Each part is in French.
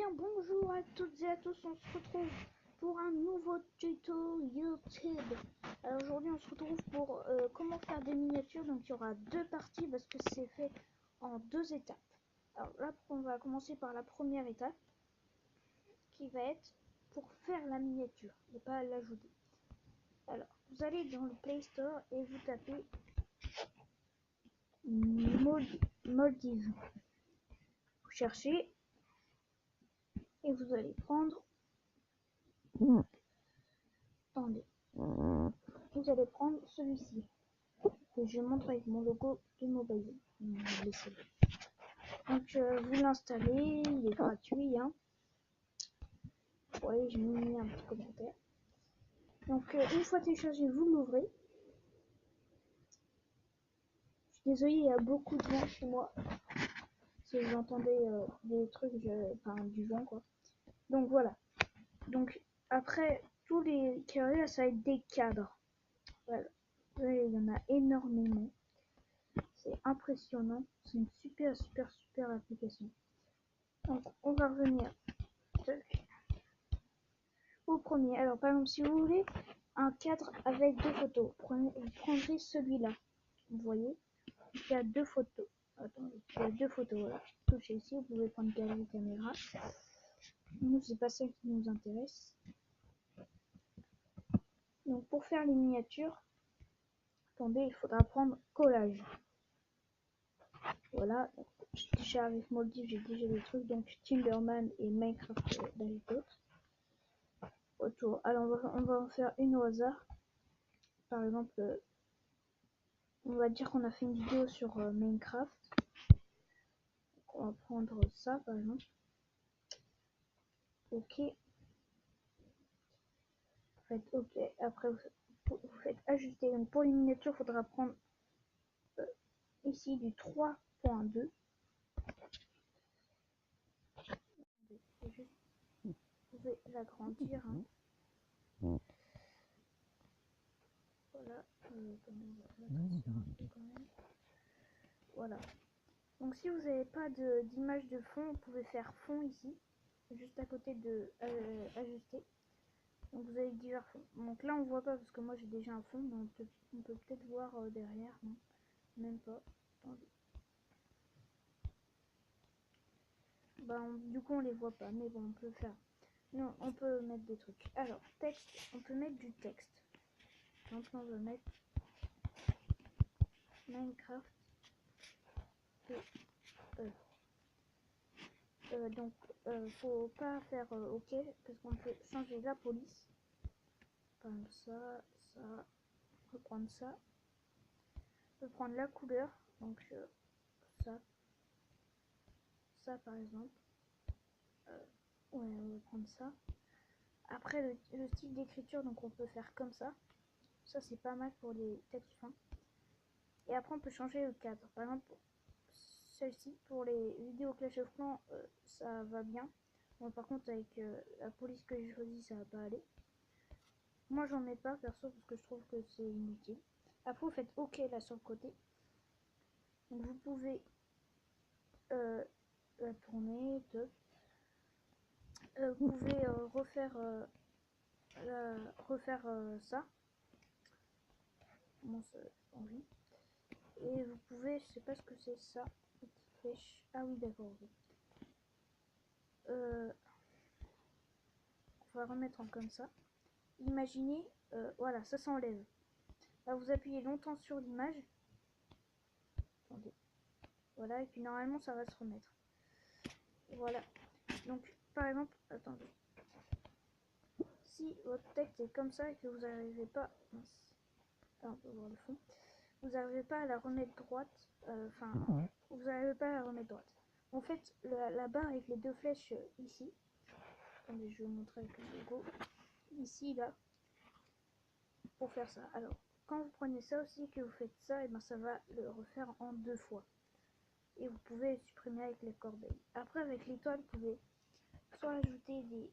bien, bonjour à toutes et à tous, on se retrouve pour un nouveau tuto YouTube. Alors aujourd'hui on se retrouve pour comment faire des miniatures, donc il y aura deux parties parce que c'est fait en deux étapes. Alors là on va commencer par la première étape qui va être pour faire la miniature et pas l'ajouter. Alors vous allez dans le Play Store et vous tapez Moldiv. Vous cherchez et vous allez prendre, attendez, vous allez prendre celui-ci que je montre avec mon logo de mobile. Donc vous l'installez, il est gratuit, hein. Ouais, j'ai mis un petit commentaire. Donc une fois téléchargé, vous l'ouvrez. Je suis désolée, il y a beaucoup de vent chez moi. Si vous entendez des trucs, enfin du vent quoi. Donc voilà. Donc après tous les carrés là, ça va être des cadres. Voilà. Ouais, il y en a énormément. C'est impressionnant. C'est une super application. Donc on va revenir au premier. Alors par exemple, si vous voulez un cadre avec deux photos, vous prendrez celui-là. Vous voyez, il y a deux photos. Attendez, il y a deux photos. Voilà. Touchez ici, vous pouvez prendre galerie caméra. Nous, c'est pas celle qui nous intéresse. Donc pour faire les miniatures, attendez, il faudra prendre collage. Voilà. Déjà avec Moldiv, j'ai déjà des trucs, donc Timberman et Minecraft d'autres. Autour. Alors on va en faire une au hasard. Par exemple, on va dire qu'on a fait une vidéo sur Minecraft. Donc, on va prendre ça par exemple. Ok. Vous faites ok. Après vous faites ajuster. Donc pour les miniatures, il faudra prendre ici du 3.2. Vous pouvez l'agrandir. Hein. Voilà. Voilà. Donc si vous n'avez pas d'image de fond, vous pouvez faire fond ici, juste à côté de ajuster. Donc vous avez divers fonds. Donc là on voit pas parce que moi j'ai déjà un fond, donc on peut peut-être voir derrière. Non, même pas. Attendez. Du coup on les voit pas, mais bon on peut faire. Non, on peut mettre des trucs. Alors texte, on peut mettre du texte. Donc on veut mettre Minecraft. Donc faut pas faire OK parce qu'on peut changer la police. Par exemple ça, on peut prendre ça. On peut prendre la couleur, donc ça par exemple. Ouais, on va prendre ça. Après le style d'écriture, donc on peut faire comme ça. Ça c'est pas mal pour les textes fins. Et après on peut changer le cadre. Par exemple celle-ci pour les vidéos Clash of Clans, ça va bien. Bon, par contre avec la police que j'ai choisie, ça va pas aller. Moi j'en mets pas perso parce que je trouve que c'est inutile. Après vous faites OK là sur le côté. Donc vous pouvez la tourner, top. Vous pouvez refaire ça. Bon, ça envie. Et vous pouvez, je sais pas ce que c'est ça, petite flèche. Ah oui d'accord. On va remettre en comme ça. Imaginez, voilà, ça s'enlève. Là vous appuyez longtemps sur l'image. Attendez. Voilà, et puis normalement ça va se remettre. Voilà. Donc par exemple, attendez. Si votre texte est comme ça et que vous n'arrivez pas, là on peut voir le fond, vous n'arrivez pas à la remettre droite, vous n'arrivez pas à la remettre droite. En fait, la barre avec les deux flèches ici, attendez, je vais vous montrer avec le logo, ici, là, pour faire ça. Alors, quand vous prenez ça aussi, que vous faites ça, et ben ça va le refaire en deux fois. Et vous pouvez supprimer avec les corbeilles. Après, avec l'étoile, vous pouvez soit ajouter des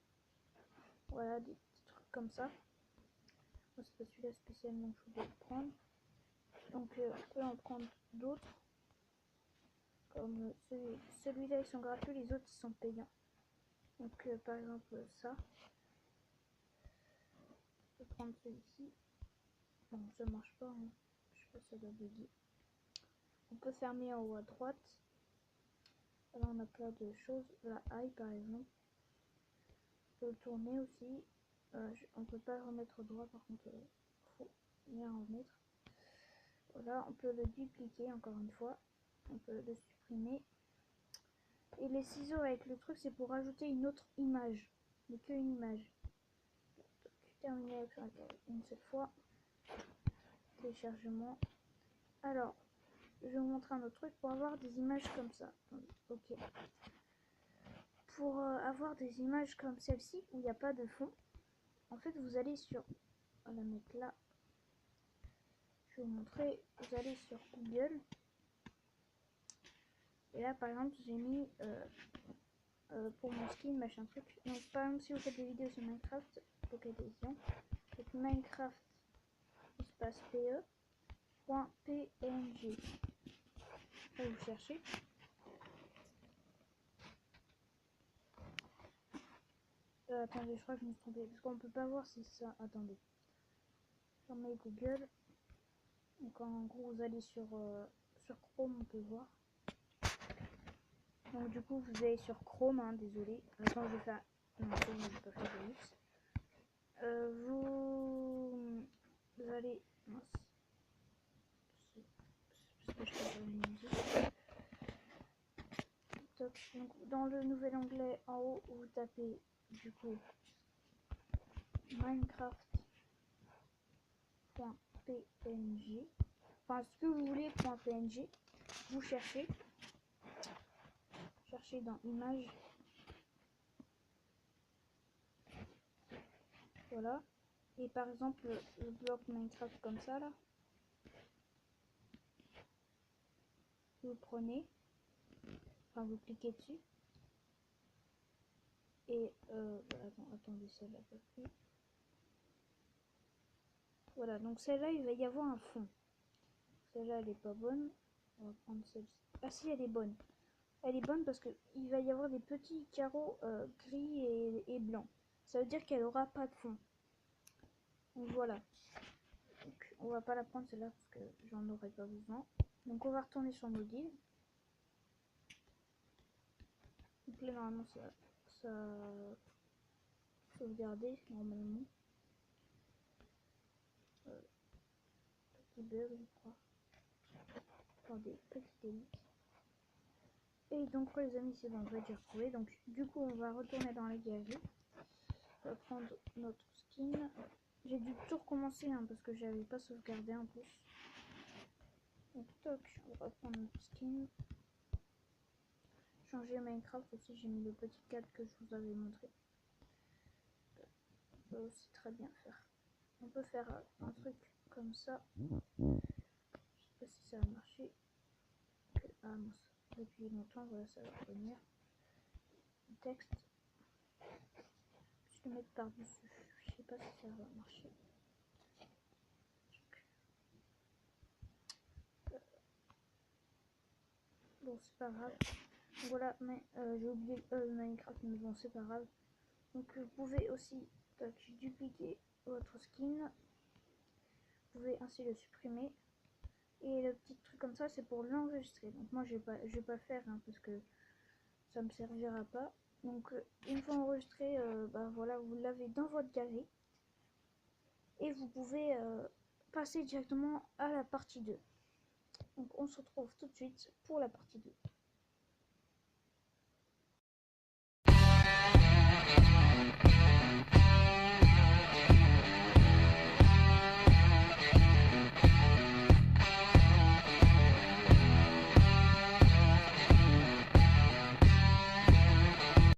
petits trucs comme ça. Moi, c'est pas celui-là spécialement que je voulais prendre. Donc, on peut en prendre d'autres. Comme celui-là, ils sont gratuits, les autres, ils sont payants. Donc par exemple ça. Je vais prendre celui-ci. Bon, ça marche pas, hein. Je sais pas si ça doit bugger. On peut fermer en haut à droite. Là on a plein de choses. La high par exemple. On peut le tourner aussi. On peut pas le remettre droit par contre. Faut bien remettre. Voilà, on peut le dupliquer encore une fois. On peut le supprimer. Et les ciseaux avec le truc, c'est pour rajouter une autre image. Mais qu'une image. Terminé avec une seule fois. Téléchargement. Alors, je vais vous montrer un autre truc pour avoir des images comme ça. Ok. Pour avoir des images comme celle-ci où il n'y a pas de fond, en fait, vous allez sur. On va la mettre là. Je vais vous montrer. Vous allez sur Google. Et là, par exemple, j'ai mis pour mon skin, machin truc. Donc, par exemple, si vous faites des vidéos sur Minecraft, Pocket Edition, donc Minecraft espace PE.png. Vous cherchez. Attendez, je crois que je me suis trompée. Parce qu'on peut pas voir si ça. Attendez. Je mets Google. Donc en gros, vous allez sur Chrome, on peut voir. Donc du coup, vous allez sur Chrome, hein, désolé. Attends, je vais faire. Non, je vais pas faire de mix. Vous allez. Mince. Parce que je fais pas la musique. Donc, dans le nouvel onglet en haut, vous tapez du coup Minecraft.png. Enfin, ce que vous voulez, .png. Vous cherchez dans images. Voilà. Et par exemple, le bloc Minecraft comme ça là. Vous le prenez. Enfin, vous cliquez dessus. Et attendez, celle-là pas plus. Voilà, donc celle-là, il va y avoir un fond. Celle-là, elle est pas bonne. On va prendre celle-ci. Ah si, elle est bonne. Elle est bonne parce que il va y avoir des petits carreaux gris et blancs. Ça veut dire qu'elle aura pas de fond. Donc voilà. Donc, on va pas la prendre celle-là parce que j'en aurais pas besoin. Donc on va retourner sur mobile. Donc là normalement ça sauvegarder normalement. Petit bug je crois. Attendez, petit delete. Et donc les amis c'est bon, je vais dire retrouvé. Donc du coup on va retourner dans la galerie. On va prendre notre skin. J'ai dû tout recommencer hein, parce que j'avais pas sauvegardé en plus. Donc toc, on va prendre notre skin. Changer Minecraft aussi, j'ai mis le petit cadre que je vous avais montré. On peut aussi très bien faire. On peut faire un truc comme ça. Je sais pas si ça va marcher. Ah non, depuis longtemps, voilà, ça va revenir. Le texte. Je vais le mettre par-dessus. Je sais pas si ça va marcher. Bon, c'est pas grave. Voilà, mais j'ai oublié Minecraft, mais bon, c'est pas grave. Donc, vous pouvez aussi dupliquer votre skin. Vous pouvez ainsi le supprimer. Et le petit truc comme ça, c'est pour l'enregistrer. Donc, moi, je vais pas le faire hein, parce que ça me servira pas. Donc, une fois enregistré, voilà, vous l'avez dans votre galerie. Et vous pouvez passer directement à la partie 2. Donc, on se retrouve tout de suite pour la partie 2.